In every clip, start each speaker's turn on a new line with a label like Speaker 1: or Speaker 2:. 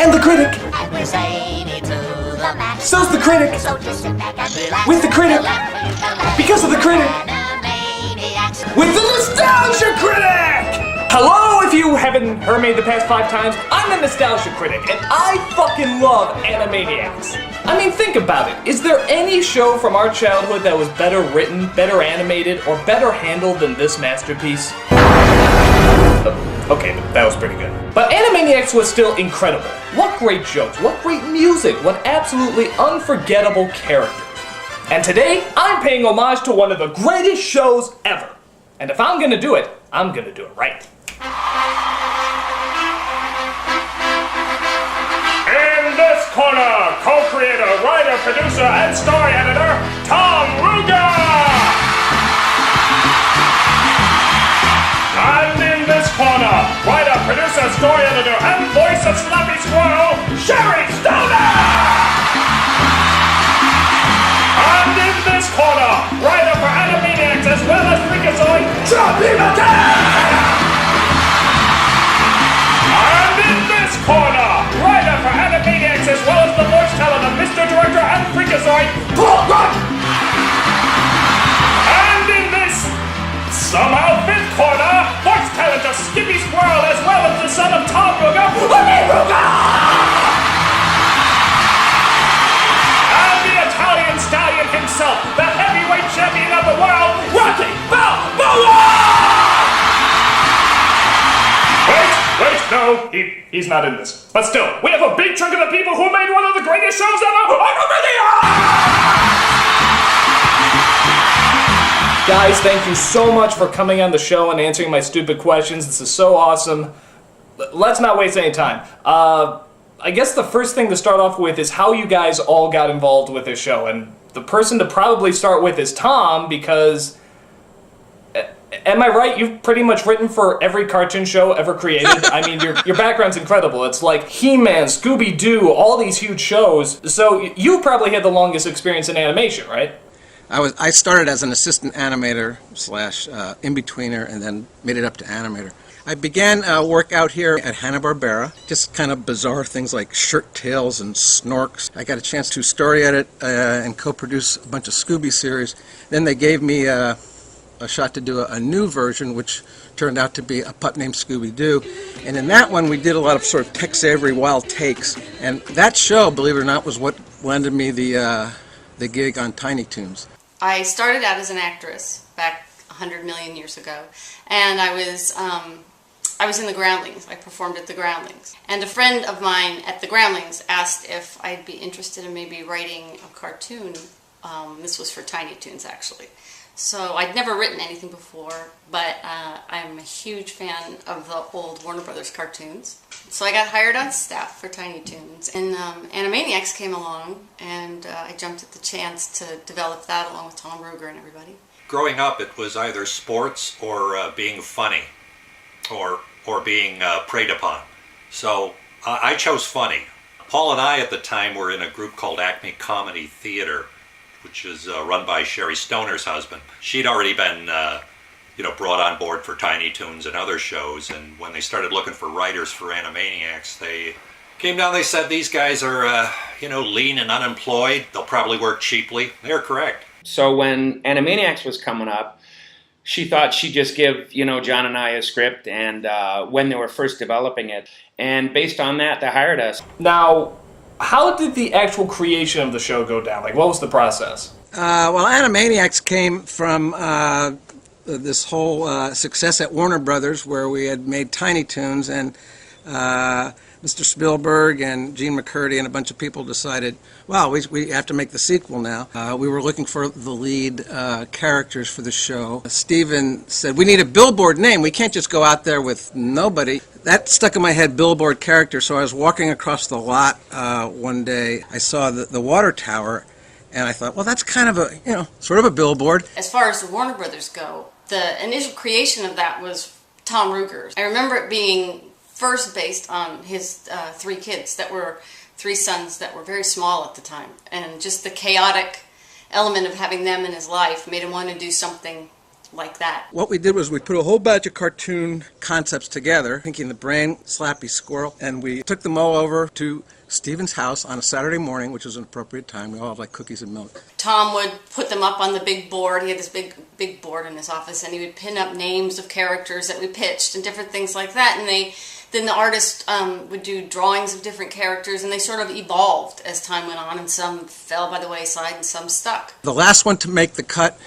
Speaker 1: And the critic.
Speaker 2: And we're zany to the max.
Speaker 1: So's the critic.
Speaker 2: So just sit back and relax.
Speaker 1: With the critic. Because of the critic.
Speaker 2: Animaniacs.
Speaker 1: With the Nostalgia Critic! Hello, if you haven't heard me the past 5 times, I'm the Nostalgia Critic, and I fucking love Animaniacs. I mean, think about it. Is there any show from our childhood that was better written, better animated, or better handled than this masterpiece? Okay, that was pretty good. But Animaniacs was still incredible. What great jokes, what great music, what absolutely unforgettable characters. And today, I'm paying homage to one of the greatest shows ever. And if I'm gonna do it, I'm gonna do it right. In this corner, co-creator, writer, producer, and story editor, Tom Ruger! And in this corner, writer, producer, story editor, and voice of Slappy Squirrel, Sherry Stoner! And in this corner, writer for Animaniacs as well as Freakazoid, Choppy Mattel! And in this corner, writer for Animaniacs as well as the voice talent of Mr. Director and Freakazoid, Paul Rudd! And in this somehow 5th corner, voice talent of Skippy Squirrel as well as the son of Tom Ruger, Honey Ruger! And the Italian stallion himself, the heavyweight champion of the world, Rocky Balboa! Wait, no, he's not in this. But still, we have a big chunk of the people who made one of the greatest shows ever on the video! Guys, thank you so much for coming on the show and answering my stupid questions. This is so awesome. Let's not waste any time. I guess the first thing to start off with is how you guys all got involved with this show. And the person to probably start with is Tom, because... Am I right? You've pretty much written for every cartoon show ever created. I mean, your background's incredible. It's like He-Man, Scooby-Doo, all these huge shows. So you probably had the longest experience in animation, right?
Speaker 3: I started as an assistant animator / in-betweener, and then made it up to animator. I began work out here at Hanna-Barbera, just kind of bizarre things like Shirt Tails and Snorks. I got a chance to story edit and co-produce a bunch of Scooby series. Then they gave me a shot to do a new version, which turned out to be a pup named Scooby-Doo. And in that one, we did a lot of sort of Tex Avery wild takes. And that show, believe it or not, was what landed me the gig on Tiny Toons.
Speaker 4: I started out as an actress back 100 million years ago, and I was in the Groundlings. I performed at the Groundlings. And a friend of mine at the Groundlings asked if I'd be interested in maybe writing a cartoon. This was for Tiny Toons, actually. So I'd never written anything before, but I'm a huge fan of the old Warner Brothers cartoons. So I got hired on staff for Tiny Toons, and Animaniacs came along, and I jumped at the chance to develop that along with Tom Ruger and everybody.
Speaker 5: Growing up, it was either sports or being funny, or being preyed upon. So I chose funny. Paul and I at the time were in a group called Acme Comedy Theater, which is run by Sherry Stoner's husband. She'd already been, brought on board for Tiny Toons and other shows, and when they started looking for writers for Animaniacs, they came down, they said, these guys are, lean and unemployed, they'll probably work cheaply. They're correct.
Speaker 6: So when Animaniacs was coming up, she thought she'd just give, John and I a script, and when they were first developing it, and based on that, they hired us.
Speaker 1: Now, how did the actual creation of the show go down? Like, what was the process?
Speaker 3: Well, Animaniacs came from this whole success at Warner Brothers, where we had made Tiny Toons, and Mr. Spielberg and Gene McCurdy and a bunch of people decided, well, we have to make the sequel now. We were looking for the lead characters for the show. Steven said, we need a billboard name. We can't just go out there with nobody. That stuck in my head, billboard character. So I was walking across the lot one day. I saw the water tower, and I thought, well, that's kind of a, sort of a billboard.
Speaker 4: As far as the Warner Brothers go, the initial creation of that was Tom Ruger. I remember it being first based on his 3 kids that were 3 sons that were very small at the time, and just the chaotic element of having them in his life made him want to do something like that.
Speaker 3: What we did was we put a whole bunch of cartoon concepts together, Pinky and the Brain, Slappy Squirrel, and we took them all over to Stephen's house on a Saturday morning, which was an appropriate time. We all had like cookies and milk.
Speaker 4: Tom would put them up on the big board. He had this big board in his office, and he would pin up names of characters that we pitched and different things like that. And then the artist would do drawings of different characters, and they sort of evolved as time went on, and some fell by the wayside and some stuck.
Speaker 3: The last one to make the cut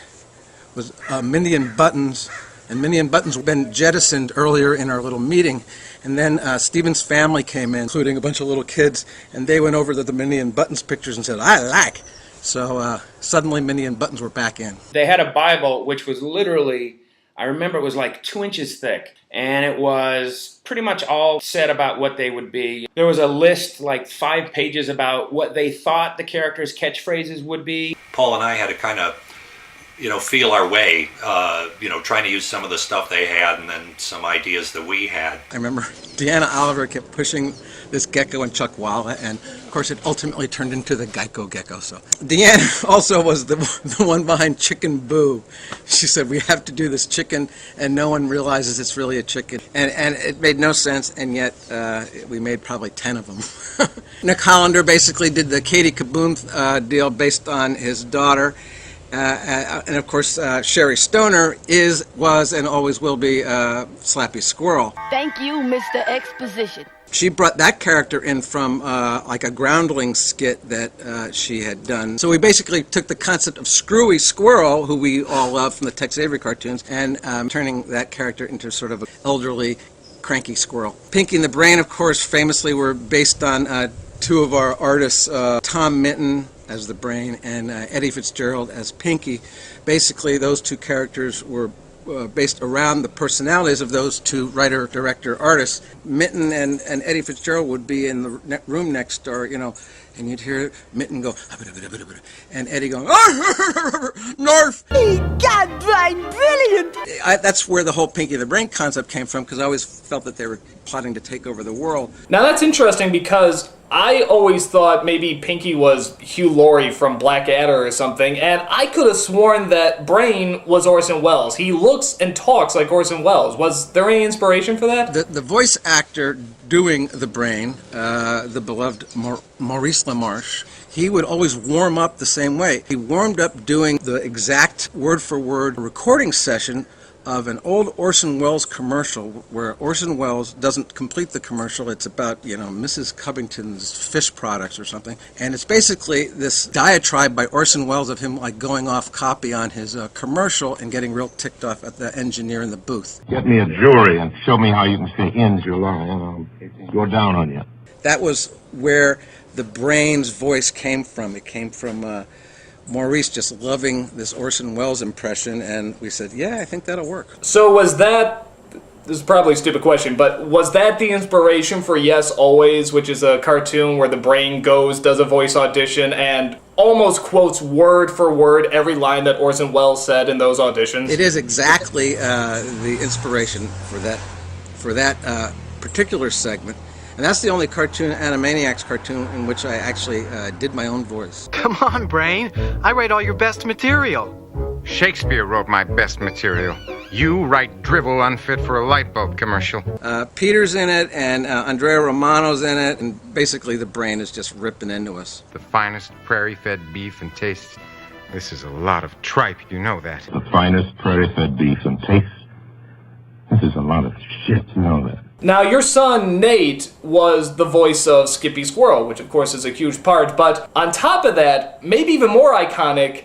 Speaker 3: was Mindy and Buttons, and Mindy and Buttons had been jettisoned earlier in our little meeting, and then Stephen's family came in, including a bunch of little kids, and they went over to the Mindy and Buttons pictures and said, "I like." So suddenly Mindy and Buttons were back in.
Speaker 6: They had a Bible which was literally, I remember it was like 2 inches thick, and it was pretty much all said about what they would be. There was a list, like 5 pages, about what they thought the characters' catchphrases would be.
Speaker 5: Paul and I had to kind of, feel our way, trying to use some of the stuff they had and then some ideas that we had.
Speaker 3: I remember Deanna Oliver kept pushing this gecko and Chuck Walla, and of course it ultimately turned into the Geico gecko. So Deanna also was the one behind Chicken Boo. She said, we have to do this chicken, and no one realizes it's really a chicken. And it made no sense, and yet we made probably 10 of them. Nick Hollander basically did the Katie Kaboom deal based on his daughter. And of course, Sherry Stoner was, and always will be Slappy Squirrel.
Speaker 7: Thank you, Mr. Exposition.
Speaker 3: She brought that character in from like a Groundling skit that she had done. So we basically took the concept of Screwy Squirrel, who we all love from the Tex Avery cartoons, and turning that character into sort of an elderly, cranky squirrel. Pinky and the Brain, of course, famously were based on 2 of our artists, Tom Minton as the Brain and Eddie Fitzgerald as Pinky. Basically, those 2 characters were based around the personalities of those 2 writer, director, artists. Minton and Eddie Fitzgerald would be in the room next door, and you'd hear Minton go, and Eddie going, North!
Speaker 7: God, Brian, brilliant!
Speaker 3: That's where the whole Pinky the Brain concept came from, because I always felt that they were plotting to take over the world.
Speaker 1: Now that's interesting because I always thought maybe Pinky was Hugh Laurie from Blackadder or something, and I could have sworn that Brain was Orson Welles. He looks and talks like Orson Welles. Was there any inspiration for that?
Speaker 3: The voice actor doing the Brain, the beloved Maurice LaMarche, he would always warm up the same way. He warmed up doing the exact word-for-word recording session of an old Orson Welles commercial where Orson Welles doesn't complete the commercial. It's about, Mrs. Covington's fish products or something. And it's basically this diatribe by Orson Welles of him like going off copy on his commercial and getting real ticked off at the engineer in the booth.
Speaker 8: Get me a jury and show me how you can say ends your line. Go down on you.
Speaker 3: That was where the Brain's voice came from. It came from Maurice just loving this Orson Welles impression, and we said, yeah, I think that'll work.
Speaker 1: So was that, this is probably a stupid question, but was that the inspiration for Yes Always, which is a cartoon where the Brain does a voice audition and almost quotes word for word every line that Orson Welles said in those auditions?
Speaker 3: It is exactly the inspiration for that particular segment. And that's the only cartoon, Animaniacs cartoon, in which I actually did my own voice.
Speaker 9: Come on, Brain. I write all your best material.
Speaker 10: Shakespeare wrote my best material. You write drivel unfit for a light bulb commercial.
Speaker 3: Peter's in it, and Andrea Romano's in it, and basically the Brain is just ripping into us.
Speaker 10: The finest prairie-fed beef and taste. This is a lot of tripe, you know that.
Speaker 8: The finest prairie-fed beef and taste. This is a lot of shit, you know that.
Speaker 1: Now, your son, Nate, was the voice of Skippy Squirrel, which of course is a huge part, but on top of that, maybe even more iconic,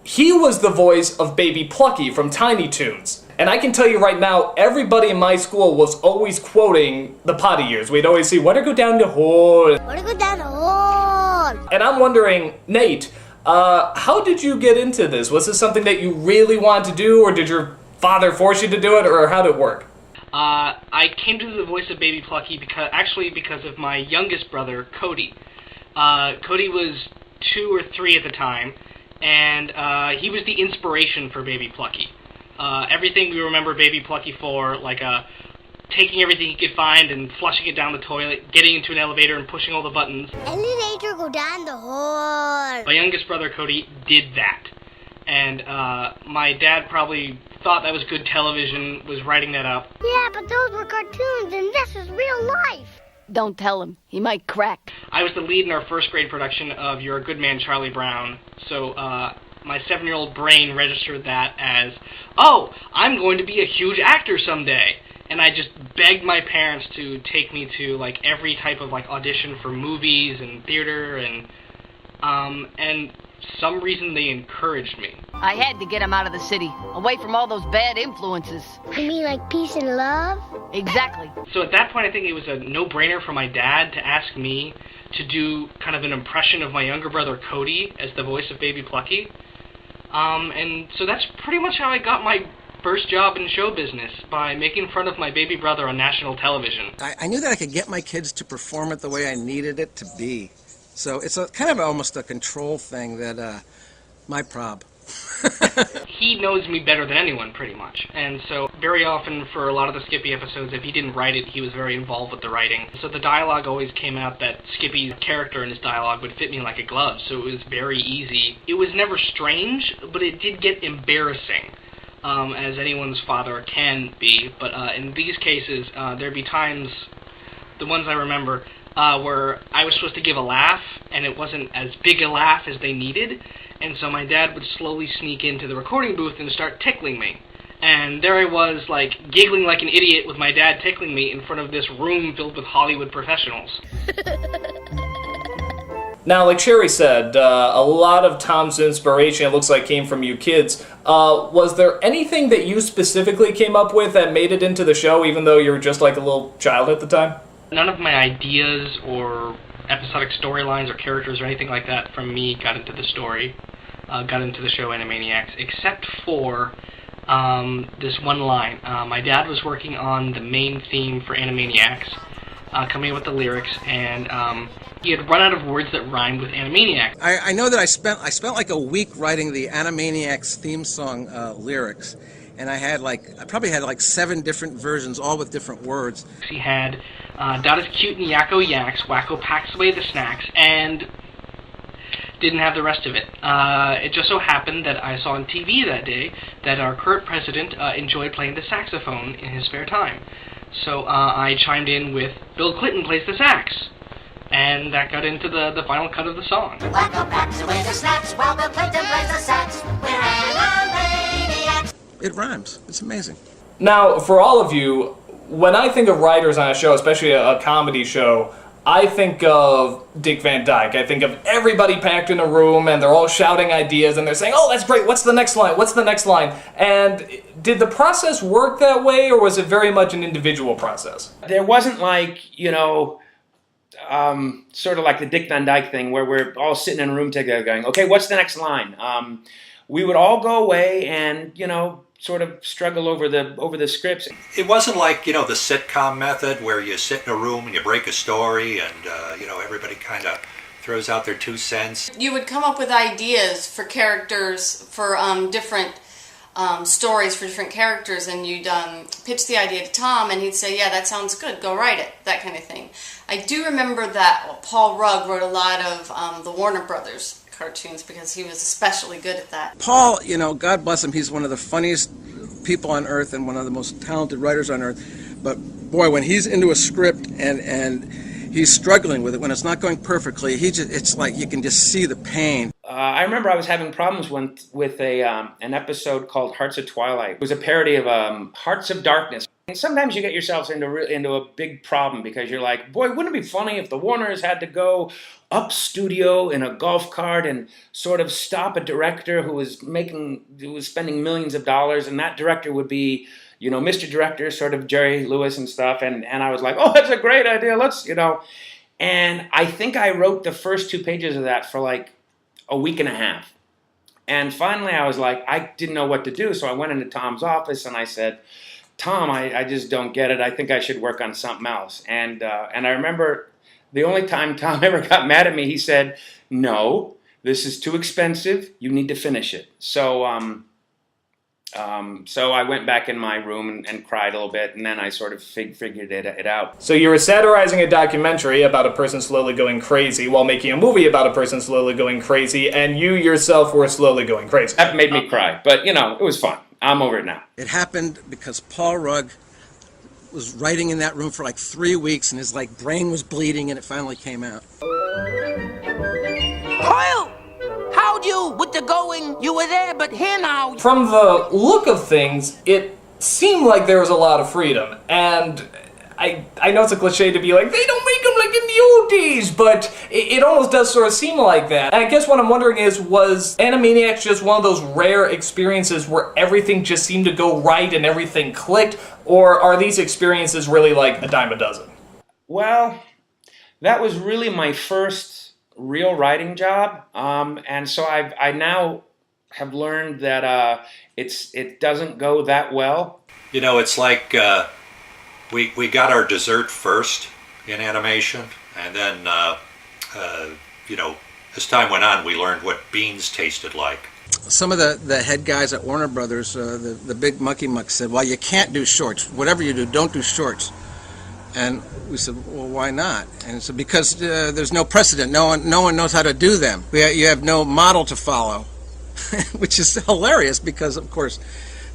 Speaker 1: he was the voice of Baby Plucky from Tiny Toons. And I can tell you right now, everybody in my school was always quoting the potty years. We'd always see, "Water go down the hole."
Speaker 2: Wanna go down the hole?
Speaker 1: And I'm wondering, Nate, how did you get into this? Was this something that you really wanted to do, or did your father force you to do it, or how did it work?
Speaker 11: I came to the voice of Baby Plucky because of my youngest brother, Cody. Cody was 2 or 3 at the time, and he was the inspiration for Baby Plucky. Everything we remember Baby Plucky for, like taking everything he could find and flushing it down the toilet, getting into an elevator and pushing all the buttons.
Speaker 2: Elevator go down the hole.
Speaker 11: My youngest brother, Cody, did that. and my dad probably thought that was good television, was writing that up.
Speaker 2: Yeah, but those were cartoons and this is real life.
Speaker 7: Don't tell him. He might crack.
Speaker 11: I was the lead in our first grade production of You're a Good Man, Charlie Brown, so my 7-year-old brain registered that as, oh, I'm going to be a huge actor someday. And I just begged my parents to take me to like every type of like audition for movies and theater, and some reason they encouraged me.
Speaker 7: I had to get him out of the city, away from all those bad influences.
Speaker 2: You mean like peace and love?
Speaker 7: Exactly.
Speaker 11: So at that point, I think it was a no-brainer for my dad to ask me to do kind of an impression of my younger brother Cody as the voice of Baby Plucky. And so that's pretty much how I got my first job in show business, by making fun of my baby brother on national television.
Speaker 3: I knew that I could get my kids to perform it the way I needed it to be. So it's a kind of almost a control thing that my prob.
Speaker 11: He knows me better than anyone, pretty much. And so very often for a lot of the Skippy episodes, if he didn't write it, he was very involved with the writing. So the dialogue always came out that Skippy's character in his dialogue would fit me like a glove, so it was very easy. It was never strange, but it did get embarrassing, as anyone's father can be. But in these cases, there'd be times, the ones I remember, where I was supposed to give a laugh, and it wasn't as big a laugh as they needed, and so my dad would slowly sneak into the recording booth and start tickling me. And there I was, like, giggling like an idiot with my dad tickling me in front of this room filled with Hollywood professionals.
Speaker 1: Now, like Sherry said, a lot of Tom's inspiration, it looks like, came from you kids. Was there anything that you specifically came up with that made it into the show, even though you were just like a little child at the time?
Speaker 11: None of my ideas or episodic storylines or characters or anything like that from me got into the story, got into the show Animaniacs, except for this one line. My dad was working on the main theme for Animaniacs, coming up with the lyrics, and he had run out of words that rhymed with Animaniacs.
Speaker 3: I know that I spent like a week writing the Animaniacs theme song lyrics, and I probably had like 7 different versions, all with different words.
Speaker 11: He had Dot is cute and Yakko yaks, Wacko packs away the snacks, and didn't have the rest of it. It just so happened that I saw on TV that day that our current president enjoyed playing the saxophone in his spare time. So I chimed in with Bill Clinton plays the sax, and that got into the final cut of the song.
Speaker 2: Wacko packs away the snacks while Bill Clinton plays the sax. We're Animaniacs.
Speaker 3: It rhymes. It's amazing.
Speaker 1: Now, for all of you, when I think of writers on a show, especially a comedy show, I think of Dick Van Dyke. I think of everybody packed in a room, and they're all shouting ideas, and they're saying, oh, that's great, what's the next line, what's the next line? And did the process work that way, or was it very much an individual process?
Speaker 6: There wasn't like, sort of like the Dick Van Dyke thing where we're all sitting in a room together going, okay, what's the next line? We would all go away and, sort of struggle over the scripts.
Speaker 5: It wasn't like, the sitcom method where you sit in a room and you break a story and, everybody kind of throws out their 2 cents.
Speaker 4: You would come up with ideas for characters, for different stories for different characters, and you'd pitch the idea to Tom, and he'd say, yeah, that sounds good, go write it, that kind of thing. I do remember that Paul Rugg wrote a lot of the Warner Brothers cartoons because he was especially good at that.
Speaker 3: Paul, God bless him, he's one of the funniest people on earth and one of the most talented writers on earth. But boy, when he's into a script and he's struggling with it, when it's not going perfectly, it's like you can just see the pain.
Speaker 6: I remember I was having problems with an episode called Hearts of Twilight. It was a parody of Hearts of Darkness. And sometimes you get yourselves into a big problem because you're like, boy, wouldn't it be funny if the Warners had to go up studio in a golf cart and sort of stop a director who was spending millions of dollars, and that director would be, Mr. Director, sort of Jerry Lewis and stuff. And I was like, oh, that's a great idea. Let's, And I think I wrote the first 2 pages of that for like a week and a half. And finally I was like, I didn't know what to do. So I went into Tom's office and I said, Tom, I just don't get it. I think I should work on something else. And I remember the only time Tom ever got mad at me, he said, no, this is too expensive. You need to finish it. So So I went back in my room and cried a little bit, and then I sort of figured it out.
Speaker 1: So you were satirizing a documentary about a person slowly going crazy while making a movie about a person slowly going crazy, and you yourself were slowly going crazy.
Speaker 6: That made me cry, but you know, it was fun. I'm over it now.
Speaker 3: It happened because Paul Rugg was writing in that room for like 3 weeks, and his brain was bleeding, and it finally came out.
Speaker 12: Hoyle! How'd you with the going? You were there, but here now.
Speaker 1: From the look of things, it seemed like there was a lot of freedom, and I know it's a cliche to be like, they don't make them like in the old days, but it almost does sort of seem like that. And I guess what I'm wondering is, was Animaniacs just one of those rare experiences where everything just seemed to go right and everything clicked, or are these experiences really like a dime a dozen?
Speaker 6: Well, that was really my first real writing job, and so I now have learned that it doesn't go that well.
Speaker 5: You know, it's like we got our dessert first in animation, and then you know, as time went on, we learned what beans tasted like.
Speaker 3: Some of the head guys at Warner Brothers, the big mucky muck, said, well, you can't do shorts. Whatever you do, don't do shorts. And we said, well, why not? And he said, because there's no precedent. No one knows how to do them. You have no model to follow, which is hilarious because, of course,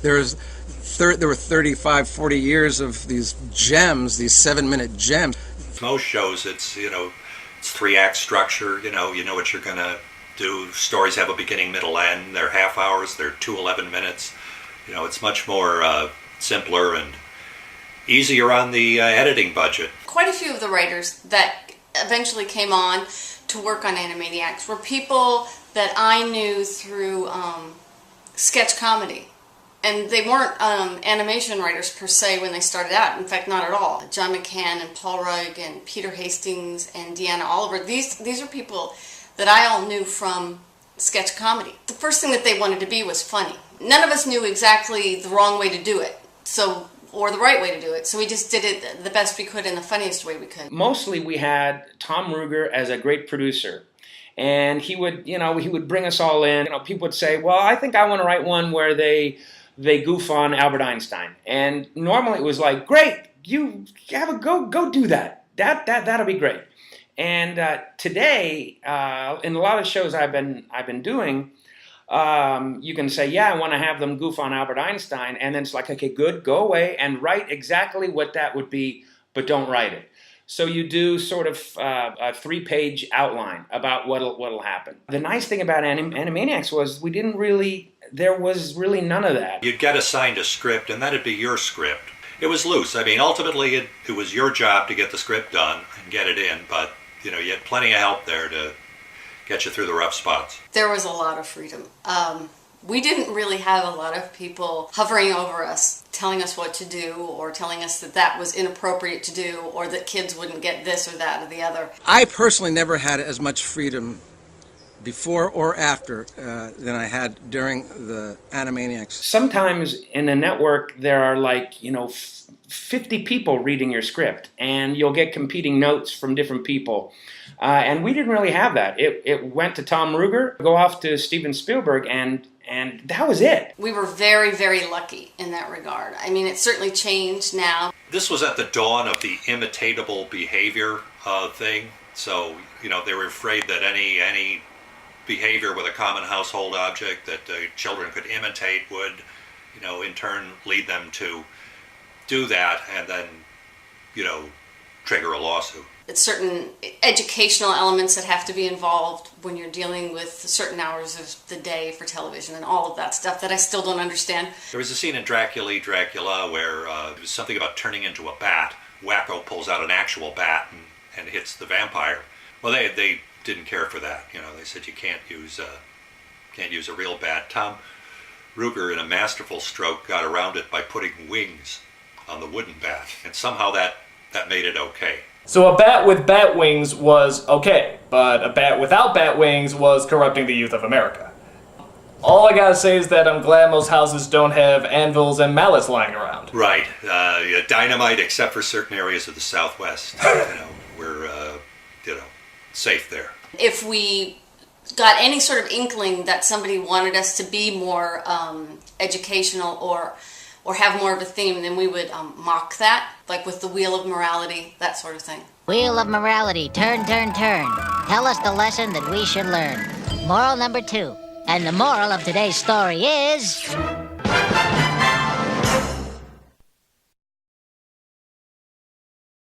Speaker 3: there were 35, 40 years of these gems, these 7-minute gems.
Speaker 5: Most shows, it's, you know, it's 3-act structure. You know what you're gonna do. Stories have a beginning, middle, end. They're half hours. They're 2 11 minutes. You know, it's much more simpler and easier on the editing budget.
Speaker 4: Quite a few of the writers that eventually came on to work on Animaniacs were people that I knew through sketch comedy. And they weren't animation writers per se when they started out. In fact, not at all. John McCann and Paul Rugg and Peter Hastings and Deanna Oliver, these are people that I all knew from sketch comedy. The first thing that they wanted to be was funny. None of us knew exactly the wrong way to do it, or the right way to do it. So we just did it the best we could in the funniest way we could.
Speaker 6: Mostly we had Tom Ruegger as a great producer. And he would bring us all in. You know, people would say, well, I think I want to write one where they goof on Albert Einstein. And normally it was like, great, you have a go do that. That'll be great. And today, in a lot of shows I've been doing, you can say, yeah, I want to have them goof on Albert Einstein, and then it's like, okay, good, go away and write exactly what that would be, but don't write it. So you do sort of a 3-page outline about what'll happen. The nice thing about Animaniacs was there was really none of that.
Speaker 5: You'd get assigned a script, and that'd be your script. It was loose. I mean, ultimately, it was your job to get the script done and get it in, but you know, you had plenty of help there to get you through the rough spots.
Speaker 4: There was a lot of freedom. We didn't really have a lot of people hovering over us, telling us what to do, or telling us that was inappropriate to do, or that kids wouldn't get this or that or the other.
Speaker 3: I personally never had as much freedom before or after than I had during the Animaniacs.
Speaker 6: Sometimes in a network there are 50 people reading your script, and you'll get competing notes from different people. And we didn't really have that. It went to Tom Ruegger, go off to Steven Spielberg, and that was it.
Speaker 4: We were very, very lucky in that regard. I mean, it certainly changed now.
Speaker 5: This was at the dawn of the imitatable behavior thing. So, you know, they were afraid that any behavior with a common household object that children could imitate would, you know, in turn lead them to do that and then, you know, trigger a lawsuit.
Speaker 4: It's certain educational elements that have to be involved when you're dealing with certain hours of the day for television and all of that stuff that I still don't understand.
Speaker 5: There was a scene in Dracula where there was something about turning into a bat. Wacko pulls out an actual bat and hits the vampire. Well, they didn't care for that. You know, they said you can't use a real bat. Tom Ruegger, in a masterful stroke, got around it by putting wings on the wooden bat, and somehow that made it okay.
Speaker 1: So a bat with bat wings was okay, but a bat without bat wings was corrupting the youth of America. All I gotta say is that I'm glad most houses don't have anvils and mallets lying around.
Speaker 5: Right. Dynamite, except for certain areas of the Southwest. You know, we're, safe there.
Speaker 4: If we got any sort of inkling that somebody wanted us to be more educational or have more of a theme, then we would mock that, like with the Wheel of Morality, that sort of thing.
Speaker 13: Wheel of Morality, turn, turn, turn. Tell us the lesson that we should learn. Moral number 2. And the moral of today's story is...